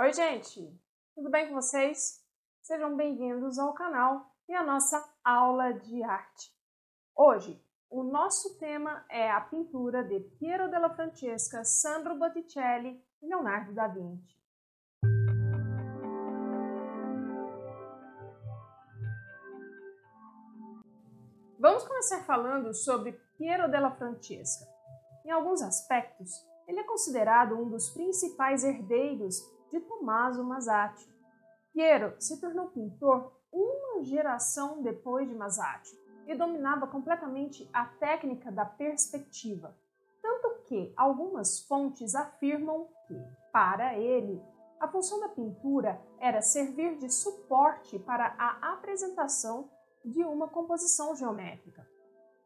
Oi gente, tudo bem com vocês? Sejam bem-vindos ao canal e à nossa aula de arte. Hoje, o nosso tema é a pintura de Piero della Francesca, Sandro Botticelli e Leonardo da Vinci. Vamos começar falando sobre Piero della Francesca. Em alguns aspectos, ele é considerado um dos principais herdeiros de Tommaso Masaccio. Piero se tornou pintor uma geração depois de Masaccio e dominava completamente a técnica da perspectiva, tanto que algumas fontes afirmam que, para ele, a função da pintura era servir de suporte para a apresentação de uma composição geométrica.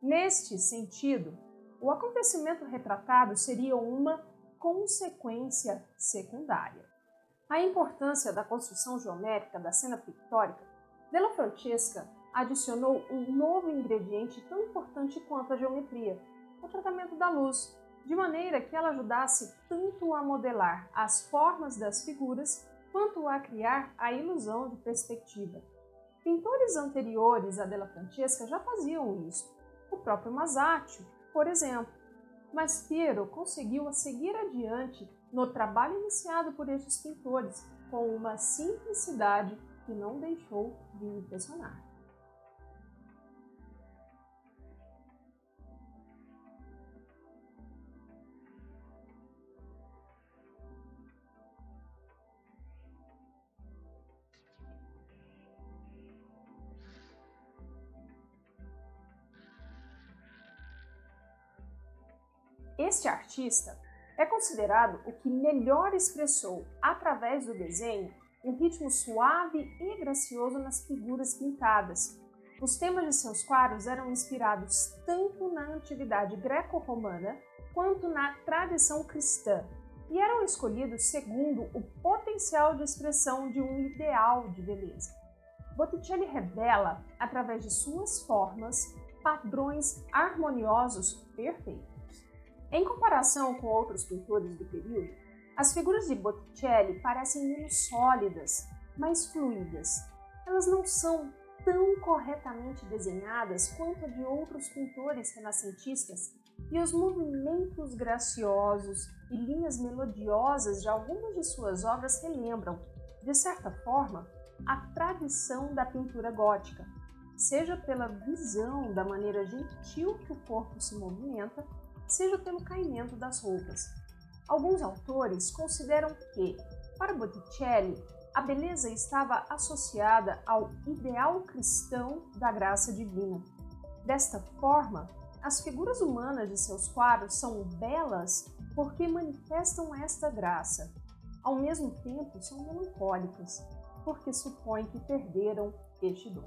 Neste sentido, o acontecimento retratado seria uma consequência secundária. A importância da construção geométrica da cena pictórica, Della Francesca adicionou um novo ingrediente tão importante quanto a geometria, o tratamento da luz, de maneira que ela ajudasse tanto a modelar as formas das figuras quanto a criar a ilusão de perspectiva. Pintores anteriores a Della Francesca já faziam isso, o próprio Masaccio, por exemplo, mas Piero conseguiu seguir adiante no trabalho iniciado por estes pintores com uma simplicidade que não deixou de impressionar. Este artista é considerado o que melhor expressou, através do desenho, um ritmo suave e gracioso nas figuras pintadas. Os temas de seus quadros eram inspirados tanto na antiguidade greco-romana quanto na tradição cristã e eram escolhidos segundo o potencial de expressão de um ideal de beleza. Botticelli revela, através de suas formas, padrões harmoniosos perfeitos. Em comparação com outros pintores do período, as figuras de Botticelli parecem menos sólidas, mais fluídas. Elas não são tão corretamente desenhadas quanto a de outros pintores renascentistas, e os movimentos graciosos e linhas melodiosas de algumas de suas obras relembram, de certa forma, a tradição da pintura gótica, seja pela visão da maneira gentil que o corpo se movimenta, seja pelo caimento das roupas. Alguns autores consideram que, para Botticelli, a beleza estava associada ao ideal cristão da graça divina. Desta forma, as figuras humanas de seus quadros são belas porque manifestam esta graça. Ao mesmo tempo, são melancólicas, porque supõem que perderam este dom.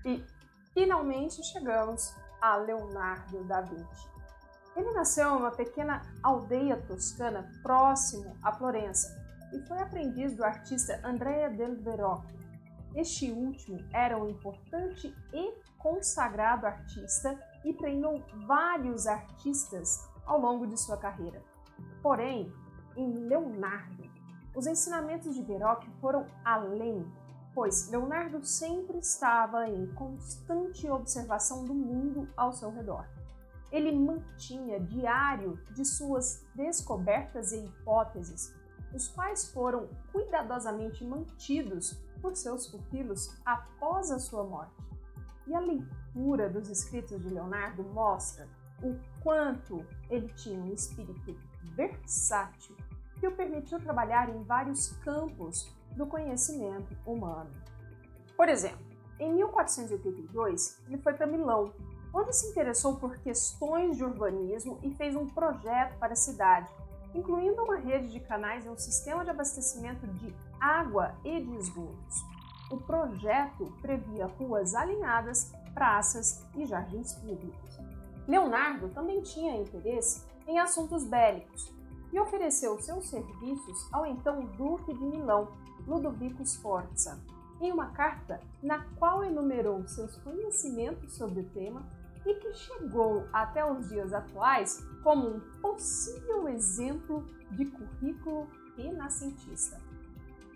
E, finalmente, chegamos a Leonardo da Vinci. Ele nasceu em uma pequena aldeia toscana próximo a Florença e foi aprendiz do artista Andrea del Verrocchio. Este último era um importante e consagrado artista e treinou vários artistas ao longo de sua carreira. Porém, em Leonardo, os ensinamentos de Verrocchio foram além, pois Leonardo sempre estava em constante observação do mundo ao seu redor. Ele mantinha diário de suas descobertas e hipóteses, os quais foram cuidadosamente mantidos por seus pupilos após a sua morte. E a leitura dos escritos de Leonardo mostra o quanto ele tinha um espírito versátil que o permitiu trabalhar em vários campos do conhecimento humano. Por exemplo, em 1482, ele foi para Milão, onde se interessou por questões de urbanismo e fez um projeto para a cidade, incluindo uma rede de canais e um sistema de abastecimento de água e de esgotos. O projeto previa ruas alinhadas, praças e jardins públicos. Leonardo também tinha interesse em assuntos bélicos e ofereceu seus serviços ao então Duque de Milão, Ludovico Sforza, em uma carta na qual enumerou seus conhecimentos sobre o tema e que chegou até os dias atuais como um possível exemplo de currículo renascentista.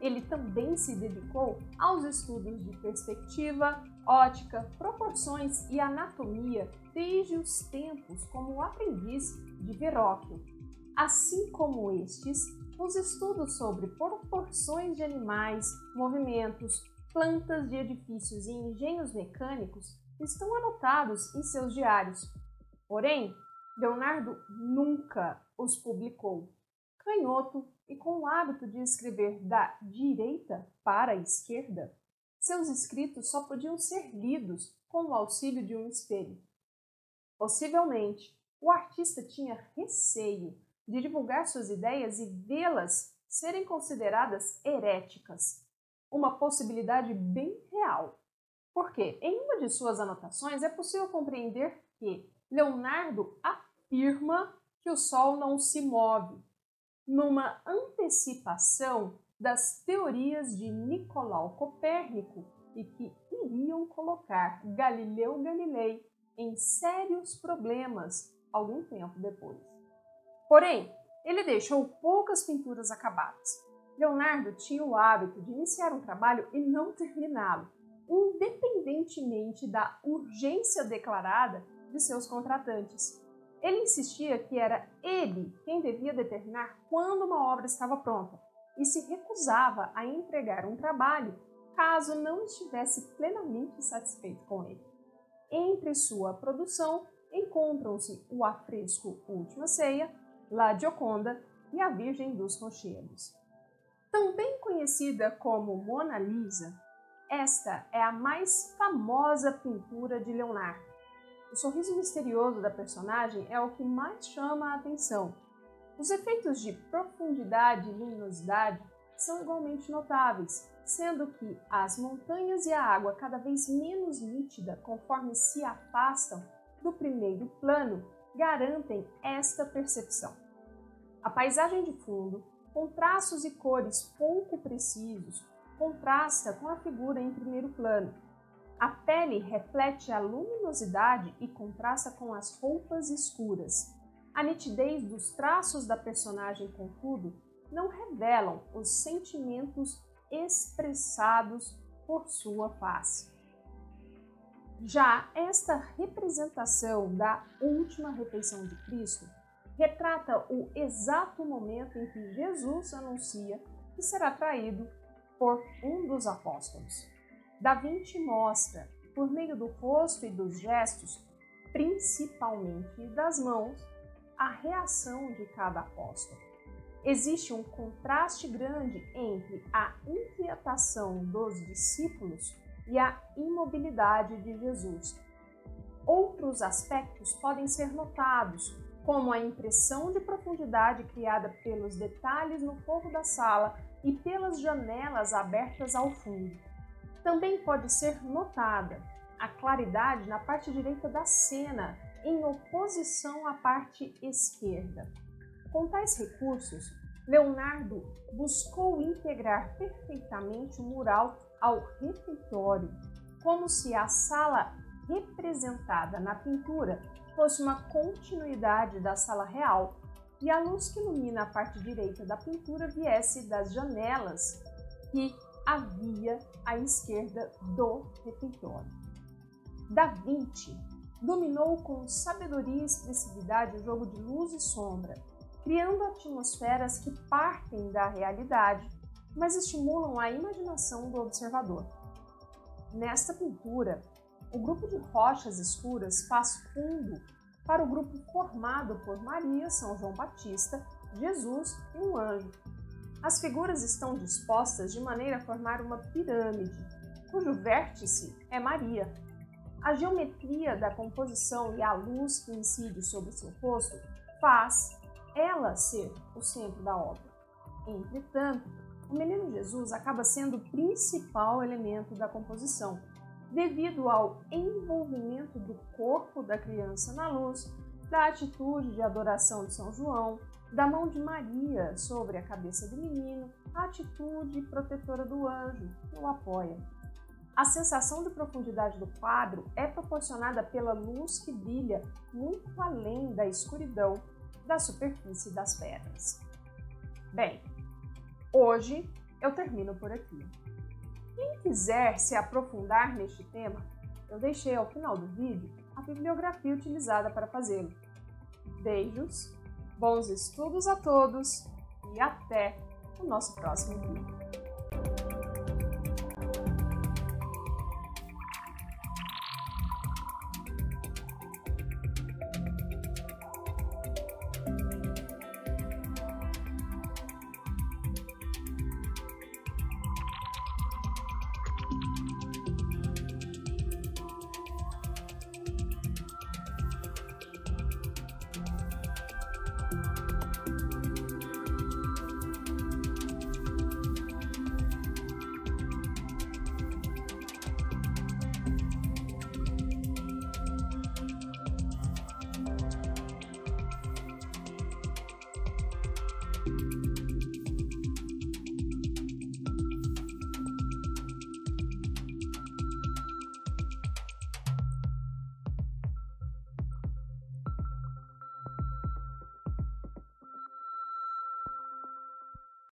Ele também se dedicou aos estudos de perspectiva, ótica, proporções e anatomia desde os tempos como aprendiz de Verrocchio. Assim como estes, os estudos sobre proporções de animais, movimentos, plantas de edifícios e engenhos mecânicos estão anotados em seus diários. Porém, Leonardo nunca os publicou. Canhoto e com o hábito de escrever da direita para a esquerda, seus escritos só podiam ser lidos com o auxílio de um espelho. Possivelmente, o artista tinha receio de divulgar suas ideias e vê-las serem consideradas heréticas, uma possibilidade bem real. Porque em uma de suas anotações é possível compreender que Leonardo afirma que o Sol não se move, numa antecipação das teorias de Nicolau Copérnico e que iriam colocar Galileu Galilei em sérios problemas algum tempo depois. Porém, ele deixou poucas pinturas acabadas. Leonardo tinha o hábito de iniciar um trabalho e não terminá-lo, independentemente da urgência declarada de seus contratantes. Ele insistia que era ele quem devia determinar quando uma obra estava pronta e se recusava a entregar um trabalho caso não estivesse plenamente satisfeito com ele. Entre sua produção encontram-se o afresco Última Ceia, La Gioconda e a Virgem dos Rochedos. Também conhecida como Mona Lisa, esta é a mais famosa pintura de Leonardo. O sorriso misterioso da personagem é o que mais chama a atenção. Os efeitos de profundidade e luminosidade são igualmente notáveis, sendo que as montanhas e a água cada vez menos nítida conforme se afastam do primeiro plano garantem esta percepção. A paisagem de fundo, com traços e cores pouco precisos, contrasta com a figura em primeiro plano. A pele reflete a luminosidade e contrasta com as roupas escuras. A nitidez dos traços da personagem, contudo, não revelam os sentimentos expressados por sua face. Já esta representação da última refeição de Cristo retrata o exato momento em que Jesus anuncia que será traído por um dos apóstolos. Da Vinci mostra, por meio do rosto e dos gestos, principalmente das mãos, a reação de cada apóstolo. Existe um contraste grande entre a inquietação dos discípulos e a imobilidade de Jesus. Outros aspectos podem ser notados, como a impressão de profundidade criada pelos detalhes no forro da sala e pelas janelas abertas ao fundo. Também pode ser notada a claridade na parte direita da cena, em oposição à parte esquerda. Com tais recursos, Leonardo buscou integrar perfeitamente o mural ao refeitório, como se a sala representada na pintura fosse uma continuidade da sala real e a luz que ilumina a parte direita da pintura viesse das janelas que havia à esquerda do refeitório. Da Vinci dominou com sabedoria e expressividade o jogo de luz e sombra, criando atmosferas que partem da realidade, mas estimulam a imaginação do observador. Nesta pintura, o grupo de rochas escuras faz fundo para o grupo formado por Maria, São João Batista, Jesus e um anjo. As figuras estão dispostas de maneira a formar uma pirâmide, cujo vértice é Maria. A geometria da composição e a luz que incide sobre seu rosto faz ela ser o centro da obra. Entretanto, o menino Jesus acaba sendo o principal elemento da composição, devido ao envolvimento do corpo da criança na luz, da atitude de adoração de São João, da mão de Maria sobre a cabeça do menino, a atitude protetora do anjo que o apoia. A sensação de profundidade do quadro é proporcionada pela luz que brilha muito além da escuridão da superfície das pedras. Bem, hoje eu termino por aqui. Quem quiser se aprofundar neste tema, eu deixei ao final do vídeo a bibliografia utilizada para fazê-lo. Beijos, bons estudos a todos e até o nosso próximo vídeo.